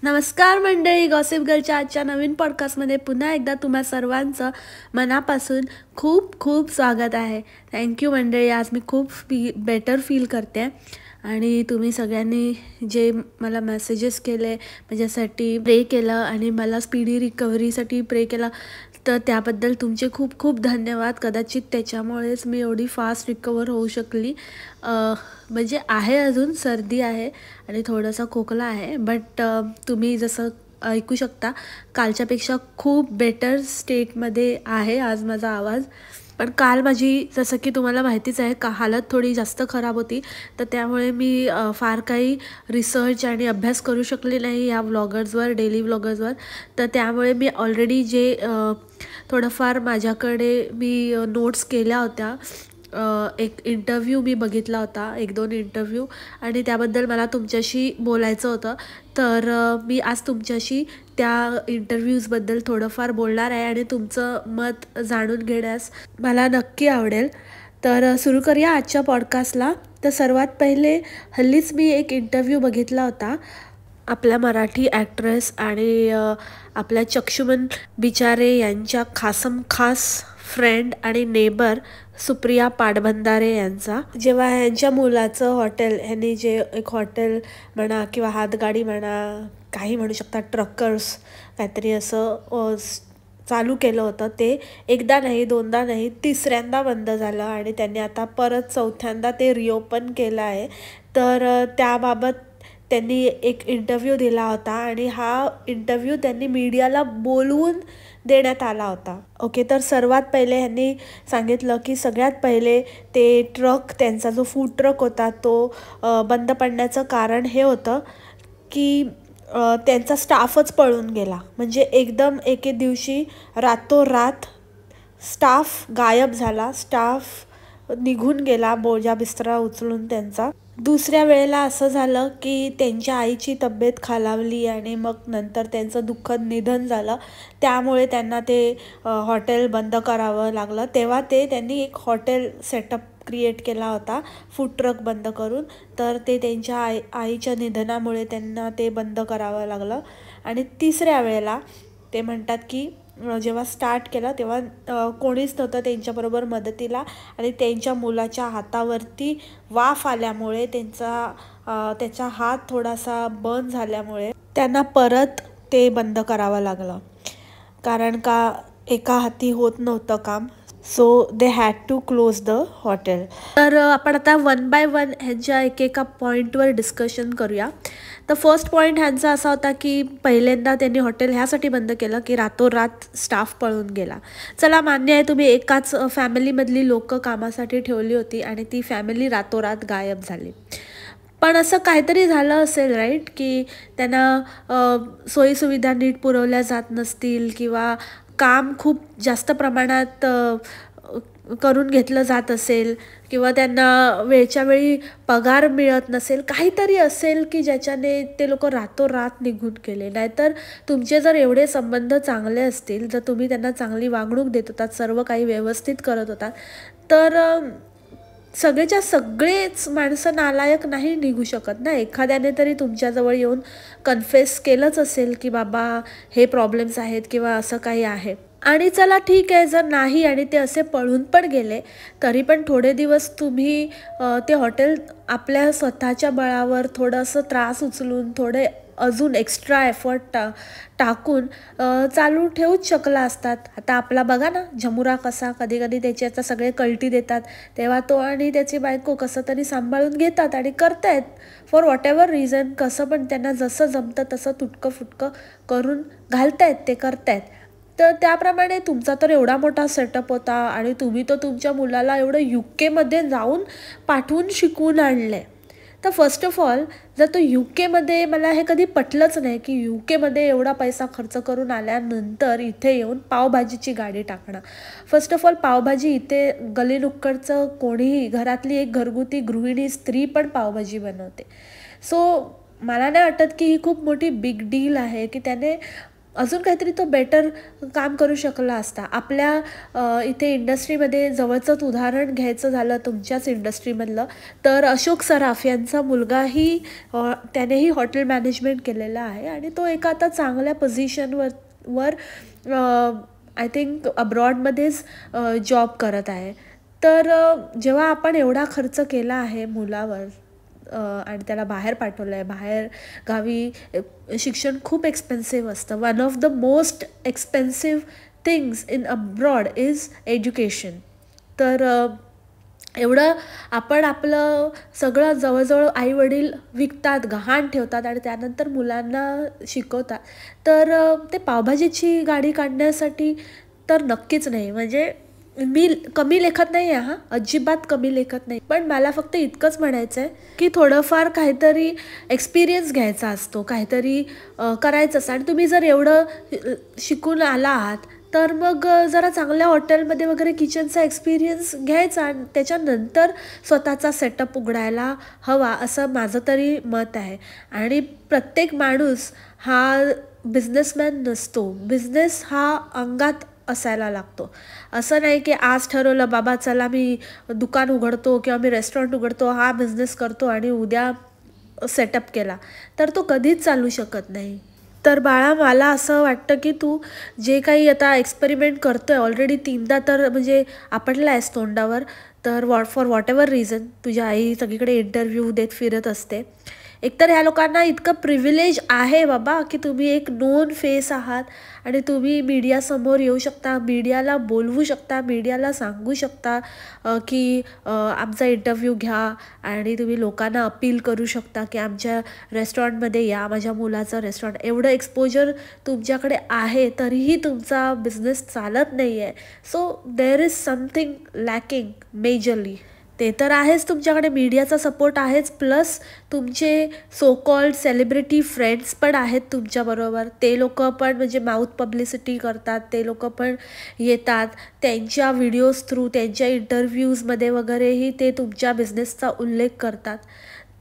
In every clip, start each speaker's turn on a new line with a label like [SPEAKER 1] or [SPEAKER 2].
[SPEAKER 1] नमस्कार मंडळी, गॉसिप गर्लच्या आजच्या नवीन पॉडकास्टमध्ये पुन्हा एकदा तुम्हा सर्वांचं मनापासून खूप खूप स्वागत आहे. थँक्यू मंडळी. आज मी खूप बेटर फील करते आणि तुम्ही सगळ्यांनी जे मला मेसेजेस केले, माझ्यासाठी प्रे केलं आणि मला स्पीडी रिकव्हरीसाठी प्रे केला, तर त्याबद्दल तुमचे खूप खूप धन्यवाद. कदाचित त्याच्यामुळेच मी एवढी फास्ट रिकवर होऊ शकली. म्हणजे आहे, अजून सर्दी आहे आणि थोडासा खोकला आहे, बट तुम्ही जसं ऐकू शकता कालच्यापेक्षा खूप बेटर स्टेटमध्ये आहे आज माझा आवाज. पण काल माझी, जसं की तुम्हाला माहितीच आहे, हालत थोडी जास्त खराब होती, तर त्यामुळे मी फार काही रिसर्च आणि अभ्यास करू शकले नाही या व्लॉगर्सवर, डेली व्लॉगर्सवर. तर त्यामुळे मी ऑलरेडी जे थोडंफार माझ्याकडे मी नोट्स केल्या होत्या, एक इंटरव्ह्यू मी बघितला होता, 1-2 इंटरव्ह्यू, आणि त्याबद्दल मला तुमच्याशी बोलायचं होतं. तर मी आज तुमच्याशी त्या इंटरव्ह्यूजबद्दल थोडंफार बोलणार आहे आणि तुमचं मत जाणून घेण्यास मला नक्की आवडेल. तर सुरू करूया आजच्या पॉडकास्टला. तर सर्वात पहिले, हल्लीच मी एक इंटरव्ह्यू बघितला होता आपल्या मराठी ॲक्ट्रेस आणि आपल्या चक्षुमन बिचारे यांच्या खास फ्रेंड आणि नेबर सुप्रिया पाटबंधारे यांचा. जेव्हा यांच्या मुलाचं हॉटेल, ह्यांनी जे एक हॉटेल म्हणा किंवा हातगाडी म्हणा, काही म्हणू शकता, ट्रकर्स काहीतरी असं चालू केलं होतं, ते एकदा नाही, दोनदा नाही, तिसऱ्यांदा बंद झालं आणि त्यांनी आता परत चौथ्यांदा ते रिओपन केलं आहे. तर त्याबाबत त्यांनी एक इंटरव्ह्यू दिला होता आणि हा इंटरव्ह्यू त्यांनी मीडियाला बोलवून देण्यात आला होता. ओके, तर सर्वात पहिले ह्यांनी सांगितलं की सगळ्यात पहिले ते ट्रक, त्यांचा जो फूड ट्रक होता तो बंद पडण्याचं कारण हे होतं की त्यांचा स्टाफच पळून गेला. म्हणजे एकदम एके दिवशी रातोरात स्टाफ गायब झाला, स्टाफ निघून गेला बोजा बिस्तरा उचलून त्यांचा. दुसऱ्या वेळेला असं झालं की त्यांच्या आईची तब्येत खालावली आणि मग नंतर त्यांचं दुःखद निधन झालं, त्यामुळे त्यांना ते हॉटेल बंद करावं लागलं. तेव्हा त्यांनी एक हॉटेल सेटअप क्रिएट केला होता फूड ट्रक बंद करून. तर ते त्यांच्या आईच्या निधनामुळे त्यांना ते बंद करावं लागलं. आणि तिसऱ्या वेळेला ते म्हणतात की जेव्हा स्टार्ट केलं तेव्हा कोणीच नव्हतं त्यांच्याबरोबर मदतीला आणि त्यांच्या मुलाच्या हातावरती वाफ आल्यामुळे त्याचा हात थोडासा बर्न झाल्यामुळे त्यांना परत ते बंद करावं लागलं, कारण का एका हाती होत नव्हतं काम. So they had to close the hotel. तर आपण आता 1 बाय 1 ह्यांच्या एकेका पॉईंटवर डिस्कशन करूया. तर फर्स्ट पॉईंट ह्यांचा असा होता की पहिल्यांदा त्यांनी हॉटेल ह्यासाठी बंद केलं की रातोरात स्टाफ पळून गेला. चला, मान्य आहे, तुम्ही एकाच फॅमिलीमधली लोकं कामासाठी ठेवली होती आणि ती फॅमिली रातोरात गायब झाली. पण असं काहीतरी झालं असेल, राईट, की त्यांना सोयीसुविधा नीट पुरवल्या जात नसतील किंवा काम खूप जास्त प्रमाणात करून घेतलं जात असेल किंवा त्यांना वेळच्या वेळी पगार मिळत नसेल, काहीतरी असेल की ज्याच्याने ते लोक रातोरात निघून गेले. नाहीतर तुमचे जर एवढे संबंध चांगले असतील, जर तुम्ही त्यांना चांगली वागणूक देत होतात, सर्व काही व्यवस्थित करत होतात, तर सगळेच्या सगळेच माणसं नालायक नाही निघू शकत ना. एखाद्याने तरी तुमच्याजवळ येऊन कन्फेस केलंच असेल की बाबा हे प्रॉब्लेम्स आहेत किंवा असं काही आहे. आणि चला ठीक आहे, जर नाही आणि ते असे पळून पण गेले, तरी पण थोडे दिवस तुम्ही ते हॉटेल आपल्या स्वतःच्या बळावर थोडंसं त्रास उचलून, थोडे अजून एक्स्ट्रा एफर्ट टाकून चालू ठेवूच शकला असतात. आता आपला बघा ना, झमुरा कसा कधी कधी त्याची आता सगळे कल्टी देतात, तेव्हा तो आणि त्याची बायको कसं तरी सांभाळून घेतात आणि करतायत फॉर वॉट एव्हर रिझन. कसं पण त्यांना जसं जमतं तसं तुटकं फुटकं करून घालतायत, ते करतायत. तर त्याप्रमाणे तुमचा तर एवढा मोठा सेटअप होता आणि तुम्ही तर तुमच्या मुलाला एवढं UK जाऊन पाठवून शिकवून आणलं. तर फर्स्ट ऑफ ऑल, जर तो UK मला हे कधी पटलंच नाही की UK एवढा पैसा खर्च करून आल्यानंतर इथे येऊन पावभाजीची गाडी टाकणं. फर्स्ट ऑफ ऑल, पावभाजी इथे गलीनुक्कडचं कोणीही, घरातली एक घरगुती गृहिणी स्त्री पण पावभाजी बनवते. सो मला नाही वाटत की ही खूप मोठी बिग डील आहे की त्याने अजून काहीतरी तो बेटर काम करू शकला असता. आपल्या इथे इंडस्ट्रीमध्ये जवळचंच उदाहरण घ्यायचं झालं तुमच्याच इंडस्ट्रीमधलं, तर अशोक सराफ यांचा मुलगाही त्यानेही हॉटेल मॅनेजमेंट केलेलं आहे आणि तो एका आता चांगल्या पोझिशनवर आय थिंक अब्रॉडमध्येच जॉब करत आहे. तर जेव्हा आपण एवढा खर्च केला आहे मुलावर आणि त्याला बाहेर पाठवलं आहे, बाहेर गावी शिक्षण खूप एक्सपेन्सिव्ह असतं. One of the most expensive things in abroad is education. तर एवढं आपण आपलं सगळं जवळजवळ आईवडील विकतात, गहाण ठेवतात आणि त्यानंतर मुलांना शिकवतात. तर ते पावभाजीची गाडी काढण्यासाठी तर नक्कीच नाही. म्हणजे मी कमी लेखत नाही आहे, अजिबात कमी लेखत नाही, पण मला फक्त इतकंच म्हणायचं आहे की थोडंफार काहीतरी एक्सपिरियन्स घ्यायचा असतो, काहीतरी करायचं असतं. आणि तुम्ही जर एवढं शिकून आला आहात तर मग जरा चांगल्या हॉटेलमध्ये वगैरे किचनचा एक्सपिरियन्स घ्यायचा आणि त्याच्यानंतर स्वतःचा सेटअप उघडायला हवा, असं माझं तरी मत आहे. आणि प्रत्येक माणूस हा बिझनेसमॅन नसतो. बिझनेस हा अंगात असायला लागतो. असं नाही की आज ठरवलं बाबा चला मी दुकान उघडतो किंवा मी रेस्टॉरंट उघडतो, हा बिझनेस करतो आणि उद्या सेटअप केला, तर तो कधीच चालू शकत नाही. तर बाळा, मला असं वाटतं की तू जे काही आता एक्सपेरिमेंट करतोय ऑलरेडी 3दा तर म्हणजे आपटला आहेस तोंडावर. तर फॉर वॉट एव्हर रिझन तुझ्या आई सगळीकडे इंटरव्ह्यू देत फिरत असते. एकतर ह्या लोकांना इतकं प्रिव्हिलेज आहे बाबा की तुम्ही एक नोन फेस आहात आणि तुम्ही मीडियासमोर येऊ शकता, मीडियाला बोलवू शकता, मीडियाला सांगू शकता की आमचा इंटरव्ह्यू घ्या आणि तुम्ही लोकांना अपील करू शकता की आमच्या रेस्टॉरंटमध्ये या, माझ्या मुलाचं रेस्टॉरंट. एवढं एक्सपोजर तुमच्याकडे आहे तरीही तुमचा बिझनेस चालत नाही आहे. So there is something lacking majorly. ते तर आहेच, तुमच्याकडे मीडियाचा सपोर्ट आहेच, प्लस तुमचे सो कॉल्ड सेलिब्रिटी फ्रेंड्स पण आहेत तुमच्याबरोबर. ते लोक पण म्हणजे माउथ पब्लिसिटी करतात, ते लोक पण येतात, त्यांच्या व्हिडिओज थ्रू, त्यांच्या इंटरव्ह्यूजमध्ये वगैरेही ते तुमच्या बिझनेसचा उल्लेख करतात.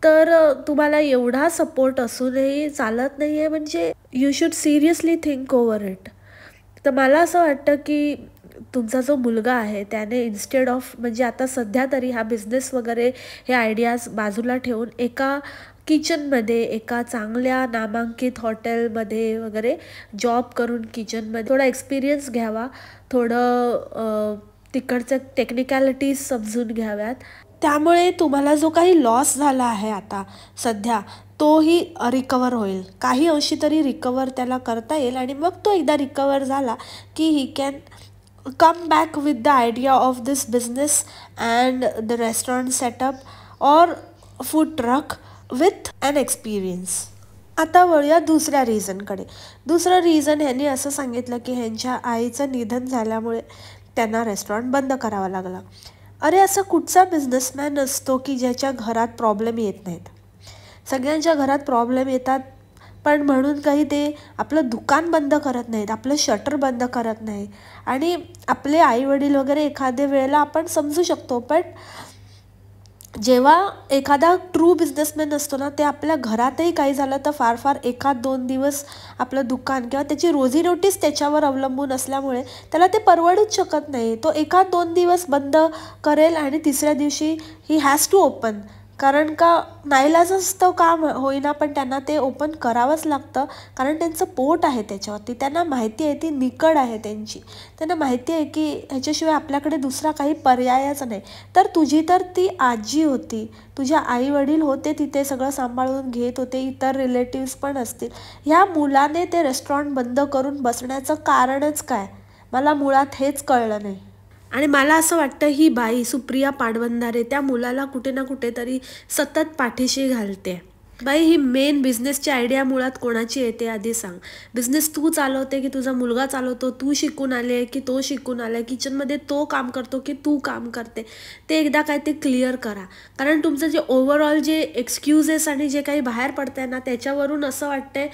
[SPEAKER 1] तर तुम्हाला एवढा सपोर्ट असूनही चालत नाही आहे म्हणजे you should seriously think over it. तर मला असं वाटतं की तुमचा जो मुलगा आहे त्याने इन्स्टेड ऑफ म्हणजे आता सध्या तरी हा बिझनेस वगैरे हे आयडियाज बाजूला ठेवून एका किचनमध्ये, एका चांगल्या नामांकित हॉटेलमध्ये वगैरे जॉब करून किचनमध्ये थोडा एक्सपिरियन्स घ्यावा, थोडं तिकडच्या टेक्निकॅलिटीज समजून घ्याव्यात. त्यामुळे तुम्हाला जो काही लॉस झाला आहे आता सध्या तोही रिकवर होईल, काही अंशी तरी रिकवर त्याला करता येईल. आणि मग तो एकदा रिकवर झाला की he can come back with the idea of this business and the restaurant setup or food truck with an experience. आता वळूया दुसऱ्या रिझनकडे. दुसरं रिझन ह्यांनी असं सांगितलं की ह्यांच्या आईचं निधन झाल्यामुळे त्यांना रेस्टॉरंट बंद करावा लागला. अरे, असा कुठचा बिझनेसमॅन असतो की ज्याच्या घरात प्रॉब्लेम येत नाहीत? सगळ्यांच्या घरात प्रॉब्लेम येतात, पण म्हणून काही ते आपलं दुकान बंद करत नाहीत, आपलं शटर बंद करत नाही. आणि आपले आईवडील वगैरे एखाद्या वेळेला आपण समजू शकतो, पण जेव्हा एखादा ट्रू बिझनेसमॅन असतो ना, ते आपल्या घरातही काही झालं तर फार फार 1-2 दिवस आपलं दुकान किंवा त्याची रोजीरोटीच त्याच्यावर अवलंबून असल्यामुळे त्याला ते परवडूच शकत नाही. तो 1-2 दिवस बंद करेल आणि तिसऱ्या दिवशी ही हॅज टू ओपन, कारण का नाईलाजच तो काम होईना पण त्यांना ते ओपन करावंच लागतं, कारण त्यांचं पोट आहे त्याच्यावरती. त्यांना माहिती आहे, ती निकड आहे त्यांची, त्यांना माहिती आहे की ह्याच्याशिवाय आपल्याकडे दुसरा काही पर्यायच नाही. तर तुझी तर ती आजी होती, तुझ्या आई वडील होते तिथे, सगळं सांभाळून घेत होते, इतर रिलेटिव्स पण असतील. ह्या मुलाने ते रेस्टॉरंट बंद करून बसण्याचं कारणच काय? मला मुळात हेच कळलं नाही. आणि मला असं वाटतं ही बाई सुप्रिया पाडवंदारे त्या मुलाला कुठे ना कुठेतरी सतत पाठीशी घालते. बाई, ही मेन बिझनेसची आयडिया मुळात कोणाची येते आधी सांग? बिझनेस तू चालवते की तुझा मुलगा चालवतो? तू शिकून आले की तो शिकून आलाय? किचनमध्ये तो काम करतो की तू काम करते? ते एकदा काय ते क्लिअर करा, कारण तुमचं जे ओव्हरऑल जे एक्सक्युजेस आणि जे काही बाहेर पडतंय ना, त्याच्यावरून असं वाटतंय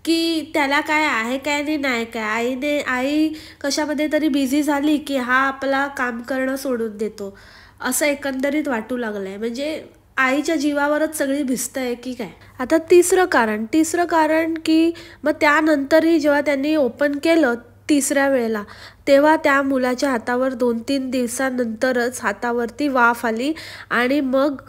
[SPEAKER 1] की त्याला काय आहे काय नाही काय. आई कशामध्ये तरी बिझी झाली की हा आपला काम करणं सोडून देतो, असं एकंदरीत वाटू लागलंय. म्हणजे आईच्या जीवावरच सगळी भिस्तंय की काय. आता तिसरं कारण की मग त्यानंतरही जेव्हा त्यांनी ओपन केलं तिसऱ्या वेळेला, तेव्हा त्या मुलाच्या हातावर 2-3 दिवसानंतरच हातावरती वाफ आली आणि मग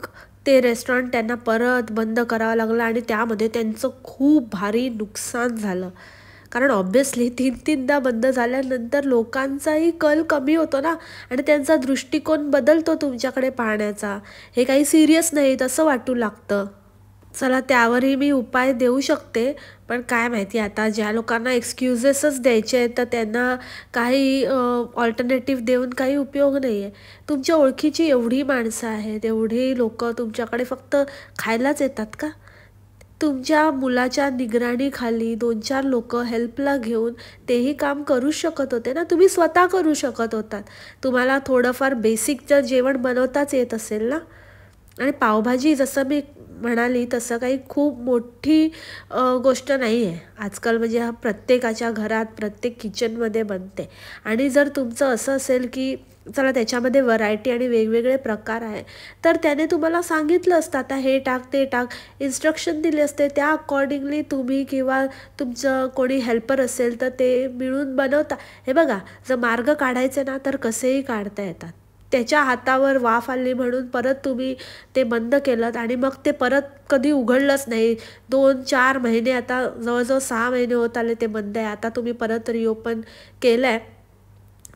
[SPEAKER 1] ते रेस्टॉरंट त्यांना परत बंद करावं लागलं आणि त्यामध्ये त्यांचं खूप भारी नुकसान झालं. कारण ऑब्व्हियसली 3-3दा बंद झाल्यानंतर लोकांचाही कल कमी होतो ना आणि त्यांचा दृष्टिकोन बदलतो तुमच्याकडे पाहण्याचा. हे काही सिरियस नाही तसं वाटू लागतं. चला त्यावरही मी उपाय देऊ शकते, पण काय माहिती आता ज्या लोकांना एक्सक्युजेसच द्यायचे आहेत तर त्यांना काही ऑल्टरनेटिव्ह देऊन काही उपयोग नाही आहे. तुमच्या ओळखीची एवढी माणसं आहेत, एवढी लोकं तुमच्याकडे फक्त खायलाच येतात का? तुमच्या मुलाच्या निगराणीखाली 2-4 लोकं हेल्पला घेऊन तेही काम करू शकत होते ना. तुम्ही स्वतः करू शकत होतात. तुम्हाला थोडंफार बेसिकचं जेवण बनवताच येत असेल ना. आणि पावभाजी जसं मी म्हणाली तसं काही खूप मोठी गोष्ट नाही आहे. आजकाल म्हणजे हा प्रत्येकाच्या घरात प्रत्येक किचनमध्ये बनते. आणि जर तुमचं असं असेल की चला त्याच्यामध्ये व्हरायटी आणि वेगवेगळे प्रकार आहे, तर त्याने तुम्हाला सांगितलं असतं आता हे टाक ते टाक, इन्स्ट्रक्शन दिले असते. त्या अकॉर्डिंगली तुम्ही किंवा तुमचं कोणी हेल्पर असेल तर ते मिळून बनवता. हे बघा, जर मार्ग काढायचे ना तर कसेही काढता येतात. त्याच्या हातावर वाफ आली म्हणून परत तुम्ही ते बंद केलं आणि मग ते परत कधी उघडलंच नाही. 2-4 महिने, आता जवळजवळ 6 महिने होत आले ते बंद आहे. आता तुम्ही परत रिओपन केलं आहे,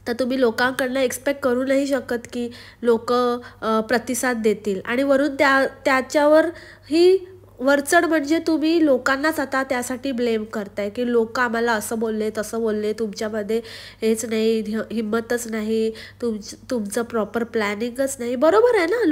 [SPEAKER 1] तर तुम्ही लोकांकडनं एक्सपेक्ट करू नाही शकत की लोकं प्रतिसाद देतील. आणि वरून त्याच्यावर ही वरचढ म्हणजे तुम्ही लोकांनाच आता त्यासाठी ब्लेम करताय की लोक आम्हाला असं बोलले तसं बोलले, तुमच्यामध्ये हेच नाही, हिंमतच नाही, तुमचं प्रॉपर प्लॅनिंगच नाही. बरोबर आहे ना.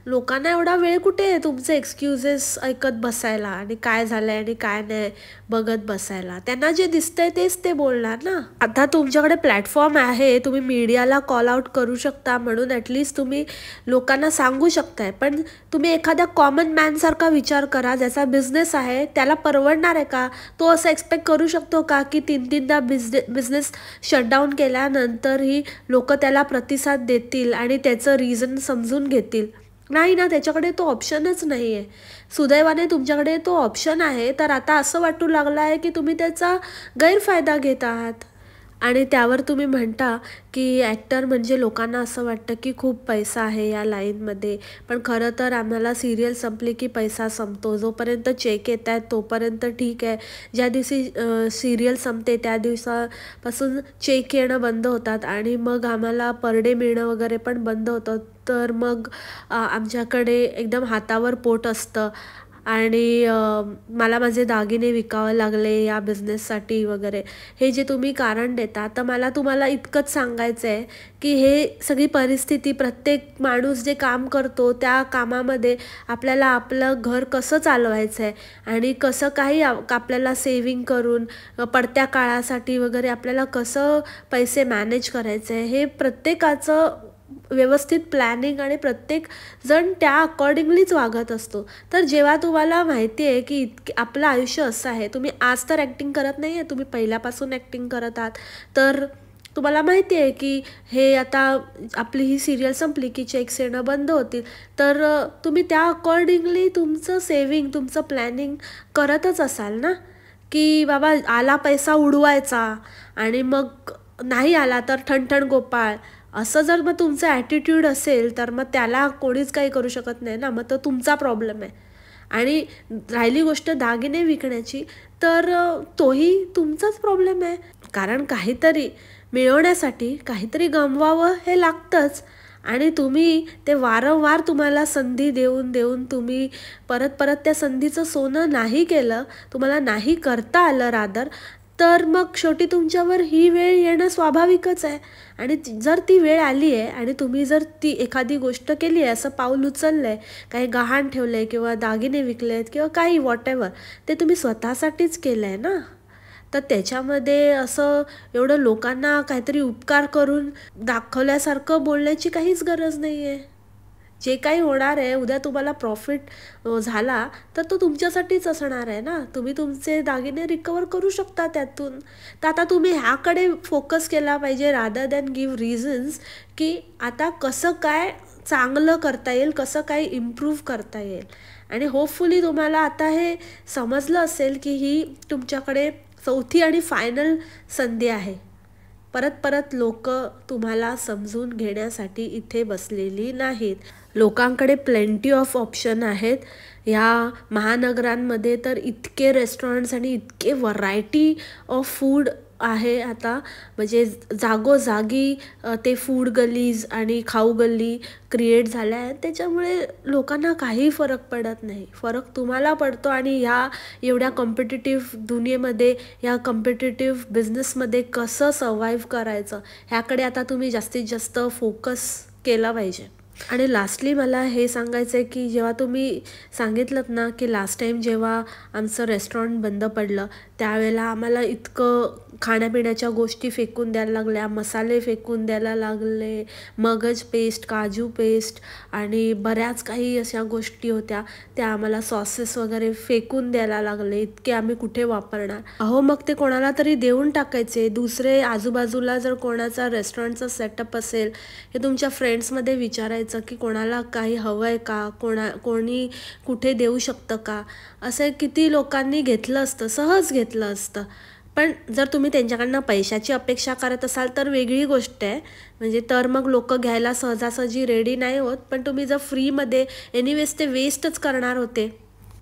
[SPEAKER 1] लोकांना एवढा वेळ कुठे आहे तुमचे एक्सक्युजेस ऐकत बसायला आणि काय झालं आहे आणि काय नाही बघत बसायला. त्यांना जे दिसतंय तेच ते बोलणार ना. आता तुमच्याकडे प्लॅटफॉर्म आहे, तुम्ही मीडियाला कॉल आउट करू शकता, म्हणून ॲटलिस्ट तुम्ही लोकांना सांगू शकताय. पण तुम्ही एखाद्या कॉमन मॅनसारखा विचार करा, ज्याचा बिझनेस आहे त्याला परवडणार आहे का? तो असं एक्सपेक्ट करू शकतो का की 3-3दा बिझनेस शटडाऊन केल्यानंतरही लोक त्याला प्रतिसाद देतील आणि त्याचं रिझन समजून घेतील? नाही ना. त्याच्याकडे तो ऑप्शनच नाही आहे. सुदैवाने तुमच्याकडे तो ऑप्शन आहे, तर आता असं वाटू लागलं आहे की तुम्ही त्याचा गैरफायदा घेत आहात. आणि त्यावर तुम्ही म्हणता की ॲक्टर म्हणजे लोकांना असं वाटतं की खूप पैसा आहे या लाईनमध्ये, पण खरं तर आम्हाला सिरियल संपली की पैसा संपतो. जोपर्यंत चेक येत आहेत तोपर्यंत ठीक आहे. ज्या दिवशी सिरियल संपते त्या दिवसापासून चेक येणं बंद होतात आणि मग आम्हाला पर डे मिळणं वगैरे पण बंद होतं. तर मग आमच्याकडे एकदम हातावर पोट असतं आणि मला माझे दागिने विकावे लागले या बिझनेससाठी वगैरे. हे जे तुम्ही कारण देता, तर मला तुम्हाला इतकंच सांगायचं आहे की हे सगळी परिस्थिती, प्रत्येक माणूस जे काम करतो त्या कामामध्ये आपल्याला आपलं घर कसं चालवायचं आहे आणि कसं काही आपल्याला सेव्हिंग करून पडत्या काळासाठी वगैरे आपल्याला कसं पैसे मॅनेज करायचे आहे, हे प्रत्येकाचं व्यवस्थित प्लॅनिंग आणि प्रत्येक जण त्या अकॉर्डिंगलीच वागत असतो. तर जेव्हा तुम्हाला माहिती आहे की आपलं आयुष्य असं आहे, तुम्ही आज तर ॲक्टिंग करत नाही आहे, तुम्ही पहिल्यापासून ॲक्टिंग करत आहात, तर तुम्हाला माहिती आहे की हे आता आपली ही सिरियल संपली की चेक्स येणं बंद होतील, तर तुम्ही त्या अकॉर्डिंगली तुमचं सेव्हिंग, तुमचं प्लॅनिंग करतच असाल ना. की बाबा आला पैसा उडवायचा आणि मग नाही आला तर ठणठण गोपाळ, असं जर मग तुमचं ॲटिट्यूड असेल तर मग त्याला कोणीच काही करू शकत नाही ना. मग तो तुमचा प्रॉब्लेम आहे. आणि राहिली गोष्ट दागिने विकण्याची, तर तोही तुमचाच प्रॉब्लेम आहे. कारण काहीतरी मिळवण्यासाठी काहीतरी गमवावं हे लागतंच. आणि तुम्ही ते वारंवार तुम्हाला संधी देऊन देऊन तुम्ही परत त्या संधीचं सोनं नाही केलं, तुम्हाला नाही करता आलं रादर, तर मग शेवटी तुमच्यावर ही वेळ येणं स्वाभाविकच आहे. आणि जर ती वेळ आली आहे आणि तुम्ही जर ती एखादी गोष्ट केली आहे, असं पाऊल उचललं आहे, काही गहाण ठेवलं आहे किंवा दागिने विकले आहेत किंवा काही वॉटेवर, ते तुम्ही स्वतःसाठीच केलं आहे ना. तर त्याच्यामध्ये असं एवढं लोकांना काहीतरी उपकार करून दाखवल्यासारखं बोलण्याची काहीच गरज नाही आहे. जे काही होणार आहे, उद्या तुम्हाला प्रॉफिट झाला तर तो तुमच्यासाठीच असणार आहे ना. तुम्ही तुमचे दागिने रिकवर करू शकता त्यातून. तर आता तुम्ही ह्याकडे फोकस केला पाहिजे रादर दॅन गिव्ह रिझन्स की आता कसं काय चांगलं करता येईल, कसं काही इम्प्रूव्ह करता येईल. आणि होपफुली तुम्हाला आता हे समजलं असेल की ही तुमच्याकडे चौथी आणि फायनल संधी आहे. परत परत लोक तुम्हाला समजून घेण्यासाठी इथे बसलेली नाहीत. लोकांकडे प्लेंटी ऑफ ऑप्शन आहेत. ह्या महानगरांमध्ये तर इतके रेस्टॉरंट्स आणि इतके व्हरायटी ऑफ फूड आहे आता, म्हणजे जागोजागी ते फूड गलीज आणि खाऊ गल्ली क्रिएट झाल्या आहेत. त्याच्यामुळे लोकांना काही फरक पडत नाही. फरक तुम्हाला पडतो. आणि ह्या एवढ्या कॉम्पिटिटिव्ह दुनियेमध्ये, ह्या कॉम्पिटिटिव्ह बिझनेसमध्ये कसं सर्वाईव्ह करायचं ह्याकडे आता तुम्ही जास्तीत जास्त फोकस केला पाहिजे. आणि लास्टली मला हे सांगायचं आहे की जेव्हा तुम्ही सांगितलं ना की लास्ट टाईम जेव्हा आमचं रेस्टॉरंट बंद पडलं त्यावेळेला आम्हाला इतकं खाण्यापिण्याच्या गोष्टी फेकून द्यायला लागल्या, मसाले फेकून द्यायला लागले, मगज पेस्ट, काजू पेस्ट आणि बऱ्याच काही अशा गोष्टी होत्या त्या आम्हाला सॉसेस वगैरे फेकून द्यायला लागले. इतके आम्ही कुठे वापरणार. अहो मग ते कोणाला तरी देऊन टाकायचे. दुसरे आजूबाजूला जर कोणाचा रेस्टॉरंटचा सेटअप असेल हे तुमच्या फ्रेंड्समध्ये विचारायचं की कोणाला काही हवं आहे का, कोणी कुठे देऊ शकतं का. असं किती लोकांनी घेतलं असतं, सहज घेतलं असतं. पण जर तुम्ही त्यांच्याकडनं पैशाची अपेक्षा करत असाल तर वेगळी गोष्ट आहे. म्हणजे तर मग लोक घ्यायला सहजासहजी रेडी नाही होत. पण तुम्ही जर फ्रीमध्ये एनिवेज ते वेस्टच करणार होते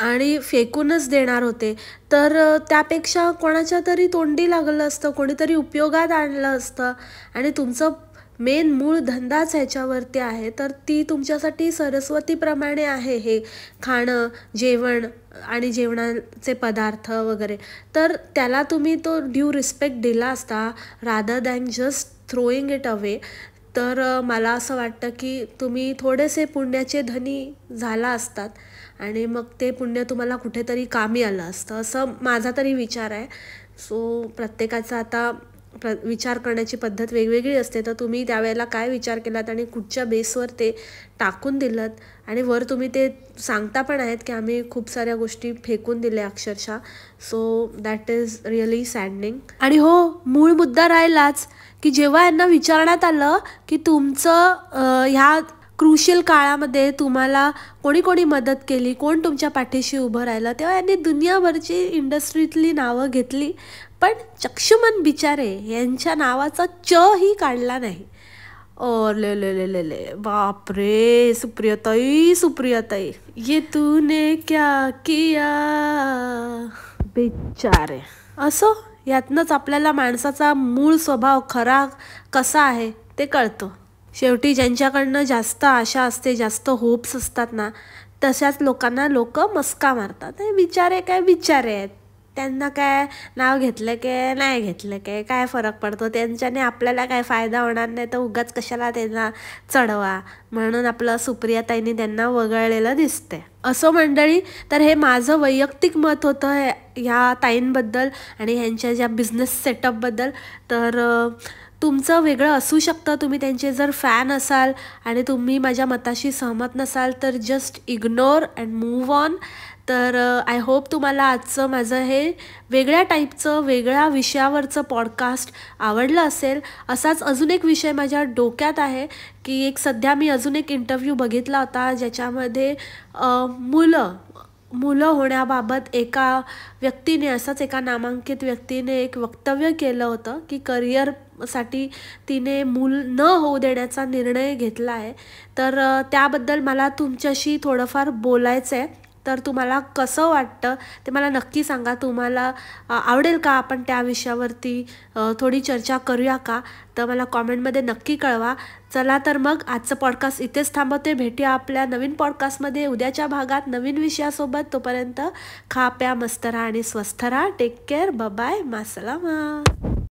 [SPEAKER 1] आणि फेकूनच देणार होते तर त्यापेक्षा कोणाच्या तरी तोंडी लागलं असतं, कोणीतरी उपयोगात आणलं असतं. आणि तुमचं मेन मूळ धंदाच ह्याच्यावरती आहे तर ती तुमच्यासाठी सरस्वतीप्रमाणे आहे हे खाणं, जेवण आणि जेवणाचे पदार्थ वगैरे. तर त्याला तुम्ही तो ड्यू रिस्पेक्ट दिला असता rather than just throwing it away. तर मला असं वाटतं की तुम्ही थोडेसे पुण्याचे धनी झाला असतात आणि मग ते पुण्य तुम्हाला कुठेतरी कामी आलं असतं, असं माझा तरी विचार आहे. सो प्रत्येकाचा आता विचार करण्याची पद्धत वेगवेगळी असते. तर तुम्ही त्यावेळेला काय विचार केलात आणि कुठच्या बेसवर ते टाकून दिलं. आणि वर तुम्ही ते सांगता पण आहेत की आम्ही खूप साऱ्या गोष्टी फेकून दिल्या अक्षरशः. So that is really saddening. आणि हो, मूळ मुद्दा राहिलाच की जेव्हा यांना विचारण्यात आलं की तुमचं ह्या क्रुशियल काळामध्ये तुम्हाला कोणी कोणी मदत केली, कोण तुमच्या पाठीशी उभं राहिलं, तेव्हा यांनी दुनियाभरची इंडस्ट्रीतली नावं घेतली. पण चक्षुमन बिचारे यांच्या नावाचा च ही काढला नाही. ओ ले ले ले ले ले बापरे, सुप्रियाताई ये तूने क्या किया बिचारे. असो, यातनंच आपल्याला माणसाचा मूळ स्वभाव खरा कसा आहे ते कळतं. शेवटी ज्यांच्याकडनं जास्त आशा असते, जास्त होप्स असतात ना, तशाच लोकांना लोक मस्का मारतात. हे बिचारे काय बिचारे आहेत, त्यांना काय नाव घेतलं काय नाही घेतलं काय फरक पडतो. त्यांच्याने आपल्याला काय फायदा होणार नाही तर उगाच कशाला त्यांना चढवा. म्हणून आपलं सुप्रियाताईंनी त्यांना वगळलेलं दिसते. असो मंडळी, तर हे माझं वैयक्तिक मत होतं ह्या ताईंबद्दल आणि ह्यांच्या ज्या बिझनेस सेटअपबद्दल. तर तुमचं वेगळं असू शकतं. तुम्ही त्यांचे जर फॅन असाल आणि तुम्ही माझ्या मताशी सहमत नसाल तर just ignore and move on. तर आय होप तुम्हाला आजचं माझं हे वेगळ्या टाईपचं, वेगळ्या विषयावरचं पॉडकास्ट आवडलं असेल. असाच अजून एक विषय माझ्या डोक्यात आहे की सध्या मी अजून एक इंटरव्ह्यू बघितला होता ज्याच्यामध्ये मुलं होण्याबाबत एका व्यक्तीने, असाच एका नामांकित व्यक्तीने एक वक्तव्य केलं होतं की करिअरसाठी तिने मूल न होऊ देण्याचा निर्णय घेतला आहे. तर त्याबद्दल मला तुमच्याशी थोडंफार बोलायचं आहे. तर तुम्हाला कसं वाटतं ते मला नक्की सांगा. तुम्हाला आवडेल का आपण त्या विषयावरती थोडी चर्चा करूया का, तर मला कॉमेंटमध्ये नक्की कळवा. चला तर मग आजचं पॉडकास्ट इथेच थांबवते. भेटूया आपल्या नवीन पॉडकास्टमध्ये उद्याच्या भागात नवीन विषयासोबत. तोपर्यंत खा प्या मस्त राहा आणि स्वस्थ राहा. Take care. बाय, मासलामा.